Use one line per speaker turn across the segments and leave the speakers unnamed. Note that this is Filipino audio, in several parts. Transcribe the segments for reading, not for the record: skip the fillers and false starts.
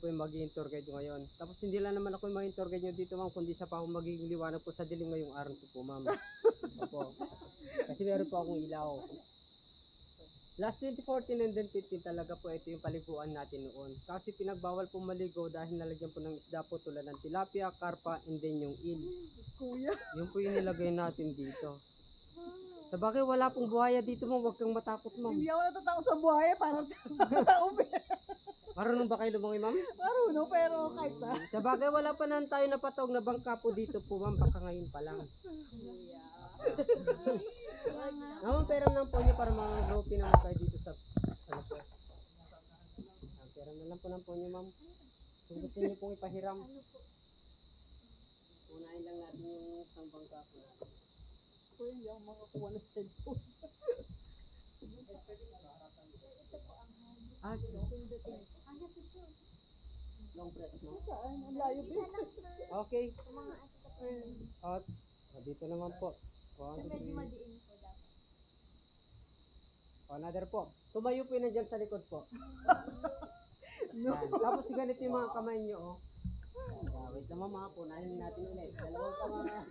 po yung magiging tour guide ngayon. Tapos hindi lang naman ako yung magiging tour guide nyo dito ma'am, kundi siya pa ako magiging liwanag po sa dilim ngayong araw po ma'am. Opo. Kasi meron po akong ilaw. Last 2014 and then 15 talaga po ito yung paliguan natin noon. Kasi pinagbawal po maligo dahil nalagyan po ng isda po tulad ng tilapia, karpa, and then yung eel.
Kuya.
Yun po yung nilagay natin dito. Sa bagay, wala pong buhaya dito ma'am, huwag kang matakot ma'am.
Hindi ako natatakot sa buhay, parang taube.
Marunong ba kayo lumangoy ma'am?
Marunong, pero kahit na.
Sa bagay, wala pa na tayo napatawag na bangka po dito po ma'am, baka ngayon pa lang. Naman pera lang po niyo para mga groupie naman kayo dito sa ano po. Pera na lang po ng po niyo ma'am. Kung gusto niyo pong ipahiram. Unahin lang natin yung isang bangka po.
Kuya, hindi ako makakuha ng cellphone.
Ah, long press no?
Saan? Ang layo din.
Okay. At dito naman po. 1, 2, 3. Another po. Tumayo po yun na dyan sa likod po.
No.
Yan. Tapos ganito yung mga kamay nyo, oh. Wait naman mga po, nahin natin ulit. Dalawang kamay.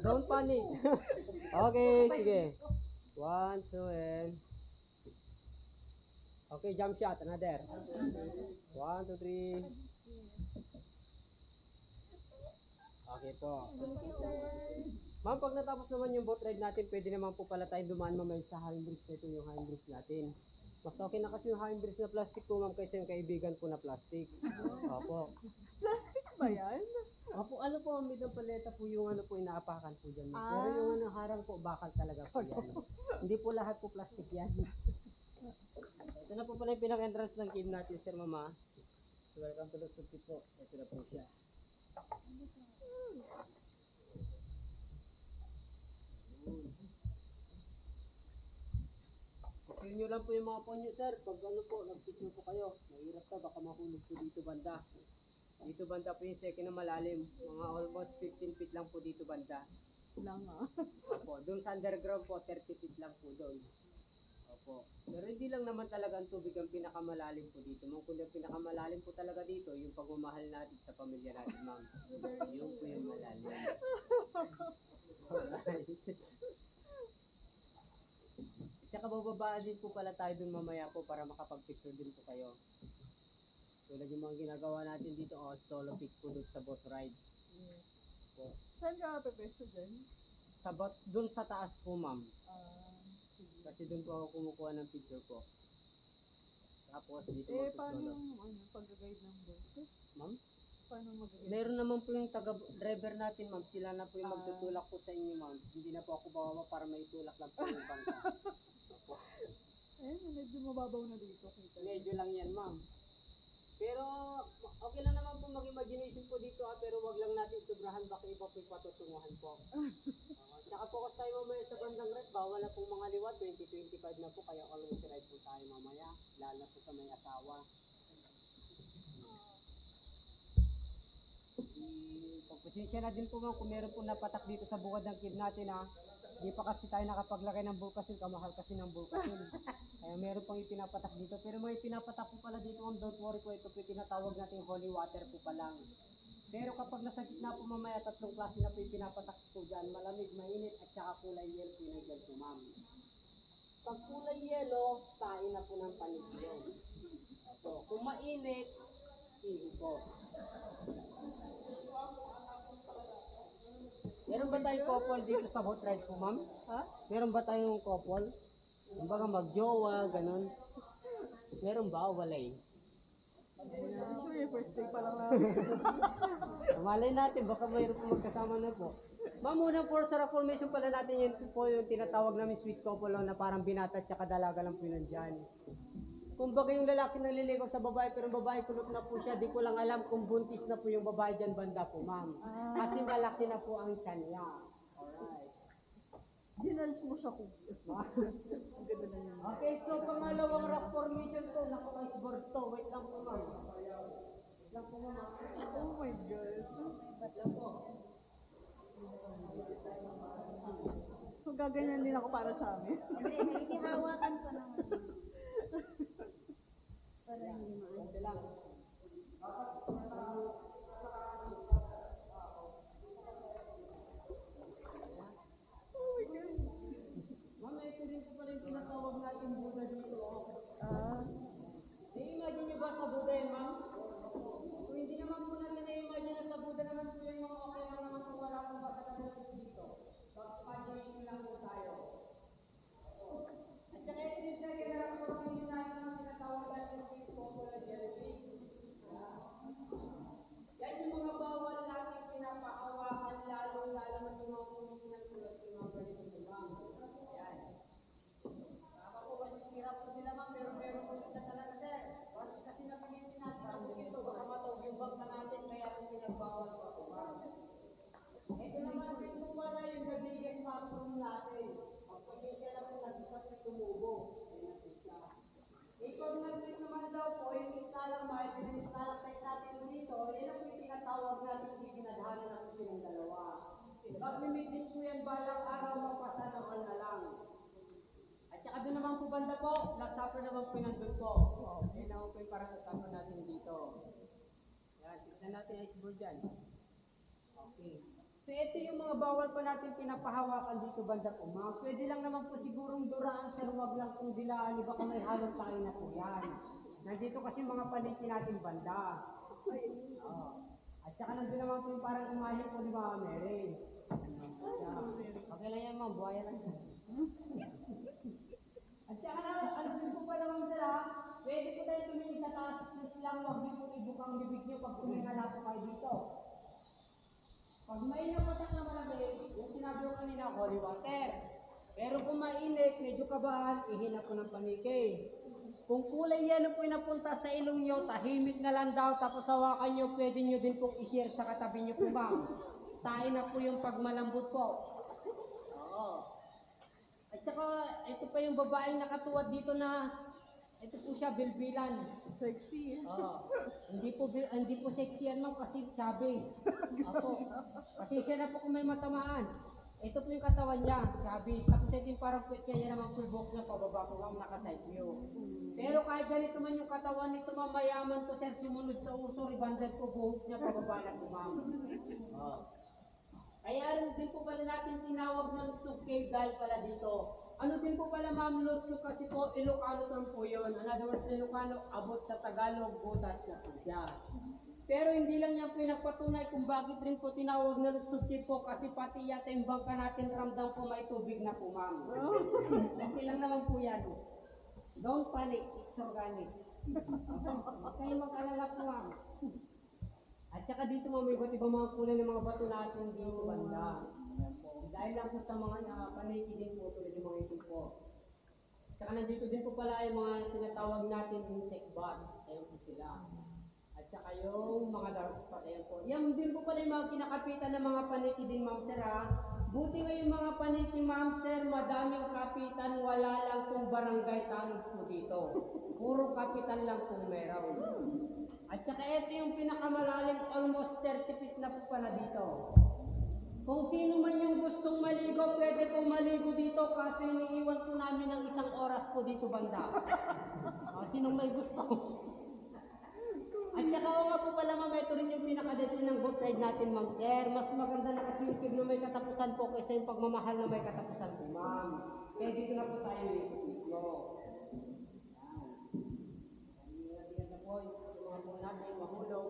Don't panic. Okay, sige. 1, 2, and... Okay, jump shot. Another. 1, 2, 3. Okay po. Ma'am, pag natapos naman yung boat ride natin, pwede naman po pala tayo dumaan mamaya sa hanging bridge. Ito yung hanging bridge natin. Mas okay na kasi yung hanging bridge na plastic po ma'am kaysa yung kaibigan po na plastic. Opo.
Plastic ba yan?
Opo, ano po, midang paleta po yung ano po inaapakan po dyan. Pero yung ano harang po, bakal talaga po yan. Hindi po lahat po plastic yan. Ito na po pala yung pinaka-entrance ng cave natin, sir mama. So, welcome to the Suki po. Ito na po siya. Okay nyo lang po yung mga ponyo, sir. Pag ano po, nag-picture po kayo. Mahirap ka, baka mahulog po dito banda. Dito banda po yung second na malalim. Mga almost 15 feet lang po dito banda.
Lang ah.
Opo, doon sa underground po, 30 feet lang po doon. Opo. Pero hindi lang naman talaga ang tubig ang pinakamalalim po dito. Kung ang pinakamalalim po talaga dito, yung pagmamahal natin sa pamilya natin, ma'am. Yung po yung malalim. Alright. Tsaka bababa din po pala tayo dun mamaya po para makapag-picture din po kayo. Tulad yung mga ginagawa natin dito, solo pic po dun sa boat ride. Po.
Saan ka pepesto dyan?
Sa boat, dun sa taas po ma'am.
Sige.
Kasi dun po ako kumukuha ng picture po. Tapos dito
Paano
magsusulo.
yung pag-guide ng boat?
Ma'am?
Paano mag-guide?
Meron naman po yung taga-driver natin ma'am. Sila na po yung magtutulak po sa inyo ma'am. Hindi na po ako bawa para may tulak lang po yung bangka.
Medyo mababaw na dito.
Medyo lang yan ma'am. Pero okay lang naman po mag-imagination po dito pero wag lang natin sobrahan baka iba po yung patutunguhan po. Tsaka focus tayo mamaya sa bandang right, bawal na pong mga liwat, 2025 na po kaya always ride po tayo mamaya, lalo po sa may asawa. Pagpasensya na din po ma'am kung meron po napatak dito sa bukod ng kid natin ha. Di pa kasi tayo nakapaglagay ng bulkasin, kamahal kasi ng bulkasin. Kaya meron pang ipinapatak dito. Pero may pinapatak po pala dito, don't worry po, ito po tinatawag natin holy water po pa lang. Pero kapag nasa gitna po mamaya, tatlong klase na po yung pinapatak po dyan, malamig, mainit, at saka kulay yellow po yung nagdyan po ma'am. Pag kulay yellow, tayo na po ng panig yun. So, kung mainit, iho po. Meron ba tayong couple dito sa boat ride po, ma'am?
Ha?
Meron ba tayong couple? Kumbaga magjowa, ganun. Meron ba o walay?
Sure, first day pa lang namin.
Malay natin, baka mayroon po magkasama na po. Ma'am, unang for sa formation pala natin yun po yung tinatawag namin sweet couple lang na parang binata at saka dalaga lang po yun nandyan. Kumbaga yung lalaki naliligaw sa babae pero yung babae kulot na po siya, di ko lang alam kung buntis na po yung babae dyan banda po ma'am. Kasi malaki na po ang tiyan niya. Alright.
Ginals mo siya kung ang ganda na yun.
Okay, so pangalawang rock formation to, naka-iceboard to. Wait lang po ma'am. Wait lang po ma'am.
Oh my God.
Wait lang po.
So gaganyan din ako para sa amin.
Hindi, hawakan ko naman. Para hindi
Ito lang. nating Buddha dito.
Ah,
Na-imagine nyo ba sa Buddha yan, ma'am? Kung hindi naman po natin na-imagine na sa Buddha naman po yung mga okay lang naman kung wala pong basa na po dito. Pag-imagine lang po tayo. At saka ito yung second na lang po hindi natin ang tinatawag natin yung popular jellyfish. Yan yung mga bawal natin pinapahawakan lalo na yung mga kumikinan tulad yung mga ganito ma'am. Yan. Tama po kasi sira po sila ma'am, pero meron po isa talaga sir. Kasi napagiging natin ang ito, baka matawag yung bag na natin, kaya po pinagbawal pa po ma'am. Ito naman din po pala yung the biggest mushroom natin. Pagpasensya na po nag-isap na tumubo. Ayan po siya. Ikaw natin naman daw po, yung stalagmite, yung stalactite natin dito, yan ang yung tinatawag natin yung ginadhana na po silang dalawa. Pag-limitin po yan balang araw, mapasanahan na lang. At saka doon naman po banda po, last supper naman po nandun po. Yan naman po yung parang kasama natin dito. Yan, tignan natin yung iceberg dyan. Okay. So ito yung mga bawal pa natin pinapahawakan dito banda po. Mga pwede lang naman po sigurong duraan sir, wag lang kung dilaan, baka may halong tayo na po yan. Nandito kasi mga paliki natin banda. At saka nandun naman po yung parang imahe po ni Mama Mary. Okay lang yan ma'am, buhaya lang yan. At saka ano din po pa naman sir ha, pwede po tayo tumingin sa taas, please lang, wag din po ibukang bibig nyo pag tumingala po kayo dito. Pag may napatak na malamig, yung sinabi ko kanina, holy water. Pero kung mainit, medyo kabahan, ihinap ko ng paniki. Kung kulay yan po yung napunta sa ilong nyo, tahimik na lang daw, tapos hawakan nyo, pwede nyo din pong i-share sa katabi nyo po ma'am. Tayo na po yung pagmalambot po. Oo. At saka, ito pa yung babaeng nakatuwad dito na, ito po siya, bilbilan.
sexy.
Oo. Hindi po sexy yan ma'am kasi sabi. Ako. Kasi siya na po kung may matamaan. Ito po yung katawan niya, sabi. Tapos ito yung parang pwede niya naman full box na pababa po ma'am naka-side view. Pero kahit ganito man yung katawan nito ma'am, mayaman to sir, sumunod sa uso, ribandad po buhok niya pababa na po ma'am. Oo. Kaya rin din po pala natin tinawag na Lusog Cave dahil pala dito. Ano din po pala ma'am, Lusog kasi po Ilocano term po yun. In other words, Ilocano, abot sa Tagalog, butas na po siya. Pero hindi lang niya pinagpatunay kung bakit rin po tinawag na Lusog Cave po kasi pati yata yung bangka natin ramdam po may tubig na po ma'am. Okay lang naman po yan. Don't panic, it's organic. Huwag kayo mag-alala po ma'am. At saka dito mga may iba't ibang mga kulay ng mga bato natin dito banda. Dahil lang po sa mga paniki din po tulad yung mga ito po. Saka nandito din po pala yung mga tinatawag natin insect bugs. Ayan po sila. At saka yung mga dark spot. Ayan po. Yan din po pala yung mga kinakapitan ng mga paniki din ma'am sir ha. Buti nga yung mga paniki ma'am sir, madaming kapitan, wala lang pong barangay tanong po dito. Puro kapitan lang pong meron. At saka ito yung pinakamalalim, almost 30 feet na po pala dito. Kung sino man yung gustong maligo, pwede pong maligo dito kasi iniiwan po namin ng 1 oras po dito banda. Sinong may gusto? At saka nga po pala ma'am, ito rin yung pinaka-deadly ng boat ride natin ma'am sir. Mas maganda na kasi yung cave na may katapusan po kaysa yung pagmamahal na may katapusan po ma'am. Kaya dito na po tayo dito. Yan na po, yung mga po natin, mahulog.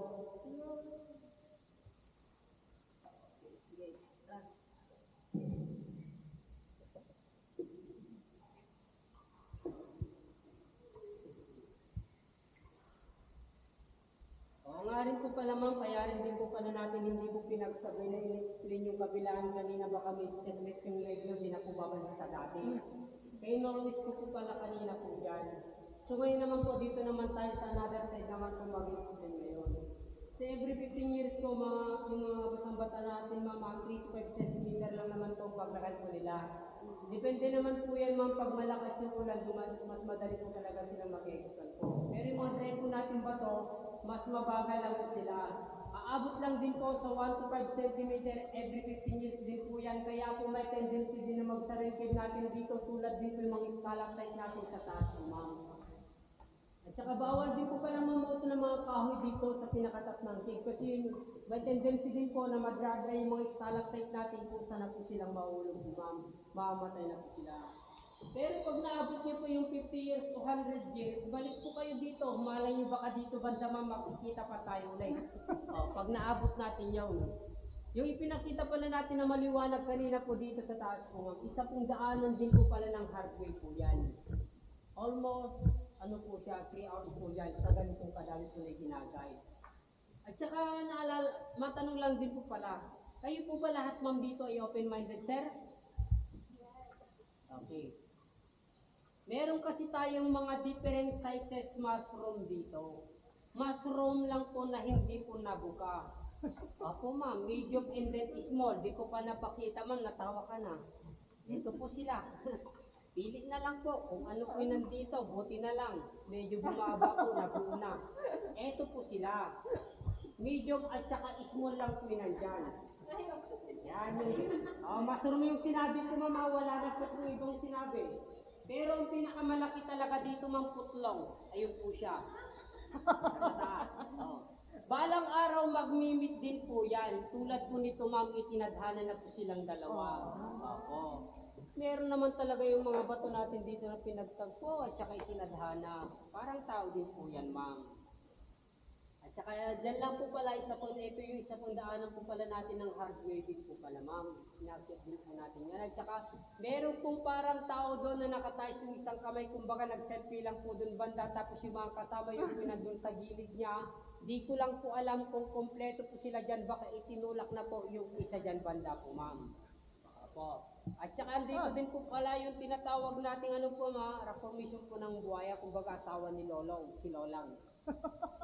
Sige, last. Oo nga rin po pala ma'am, kaya rin din po pala natin hindi po pinagsabi na in-explain yung kabilaan kanina, baka may statement yung leg nyo, di na po babalik sa dati. Kaya normis ko po pala kanina po dyan. So ngayon naman po, dito naman tayo sa another side naman po mag-explain ngayon. So every 15 years po, yung mga basang-bata natin, mga 3 to 5 cm lang naman po ang paglakad po nila. Depende naman po yan ma'am, pag malakas yung ulan, mas madali po talaga sila mag-expand po. Pero yung mga dry po natin bato, mas mabagal lang po sila. Aabot lang din po sa 1 to 5 cm every 15 years din po yan. Kaya po may tendency din na magsarinkid natin dito tulad dito yung mga stalactite natin sa taas po ma'am. At saka bawal din po pala mamuto ng mga kahoy dito sa pinakatas ng cave kasi may tendency din po na madradra yung mga stalactite natin kung saan na po silang mahulog po ma'am. Mamamatay na po sila. Pero pag naabot niyo po yung 50 years to 100 years, balik po kayo dito. Malay niyo baka dito banda man makikita pa tayo ulit. Pag naabot natin yun. Yung ipinakita pala natin na maliwanag kanina po dito sa taas po, ma'am, isa pong daanan din po pala ng highway po yan. Almost, ano po siya, 3 hours po yan, sa ganitong kadami po na ginagay. At saka naalala, matanong lang din po pala, kayo po ba lahat ma'am dito ay open-minded, sir? Okay. Meron kasi tayong mga different sizes mushroom dito. Mushroom lang po na hindi po nabuka. Ako ma'am, medium and then small. Di ko pa napakita ma'am, natawa ka na. Ito po sila. Pili na lang po kung ano po yung nandito, buti na lang. Medyo bumaba po, nabuo na. Ito po sila. Medium at saka small lang po yung nandyan. Yan yung, mushroom yung sinabi ko ma'am, wala na po kung ibang sinabi. Pero ang pinakamalaki talaga dito ma'am putlong, ayun po siya. Balang araw magmimit din po yan. Tulad po nito ma'am, itinadhana na po silang dalawa. Meron naman talaga yung mga bato natin dito na pinagtagpo at saka itinadhana. Parang tao din po yan ma'am. At saka dyan lang po pala, ito yung isa pong daanan po pala natin ng hardware din po pala ma'am. Inakit din po natin yan. At saka meron pong parang tao doon na nakatayos yung isang kamay, kumbaga nag-selfie lang po doon banda, tapos yung mga kasama yung nandun sa gilid niya. Di ko lang po alam kung kompleto po sila dyan, baka itinulak na po yung isa dyan banda po ma'am. Opo. At saka andito din po pala yung tinatawag nating ano po reformation po ng buhaya, kumbaga asawa ni Lolong, si Lolang.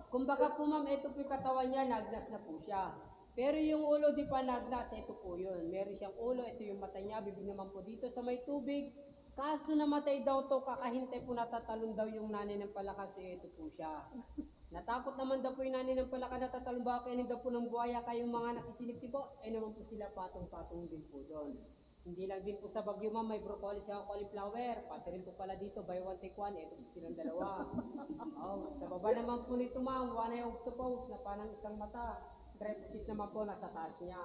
Kumbaga po ma'am, ito po yung katawan niya, nagnas na po siya. Pero yung ulo di pa nagnas, ito po yun. Meron siyang ulo, ito yung mata niya, bibig naman po dito sa may tubig. Kaso namatay daw to, kakahintay po natatalon daw yung nanay ng palaka, ito po siya. Natakot naman daw po yung nanay ng palaka, natatalon ba kayo daw po ng buhaya, kayong mga nakisilip po, ay naman po sila patong-patong din po doon. Hindi lang din po sa Baguio ma'am, may broccoli at cauliflower. Pati rin po pala dito, buy one take one. Ito po silang dalawa. Sa baba naman po nito ma'am, one eye octopus na parang isang mata. Deposit naman po nasa taas niya.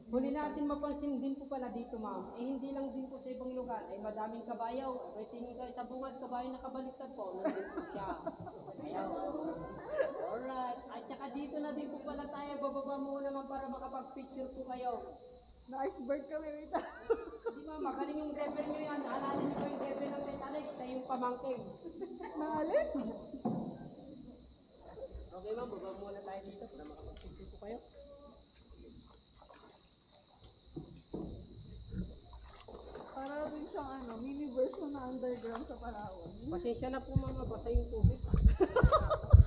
Huli natin mapansin din po pala dito ma'am, hindi lang din po sa ibang lugar, ay madaming kabayaw. Ay tingin kayo sa bungad, kabayo na kabaliktad po, nandun po siya. Ayaw. Alright, at saka dito na din po pala tayo, bababa muna naman para makapag-picture po kayo.
Na-iceberg kami, wait.
Hindi ma'am, magaling yung driver nyo yan. Naalala nyo ba yung driver ng Titanic sa yung pamangking?
Naalin?
Okay ma'am, baba muna tayo dito para makapag-picture po kayo.
Para rin siyang mini version na underground sa Palawan.
Pasensya na po ma'am, basa yung tubig.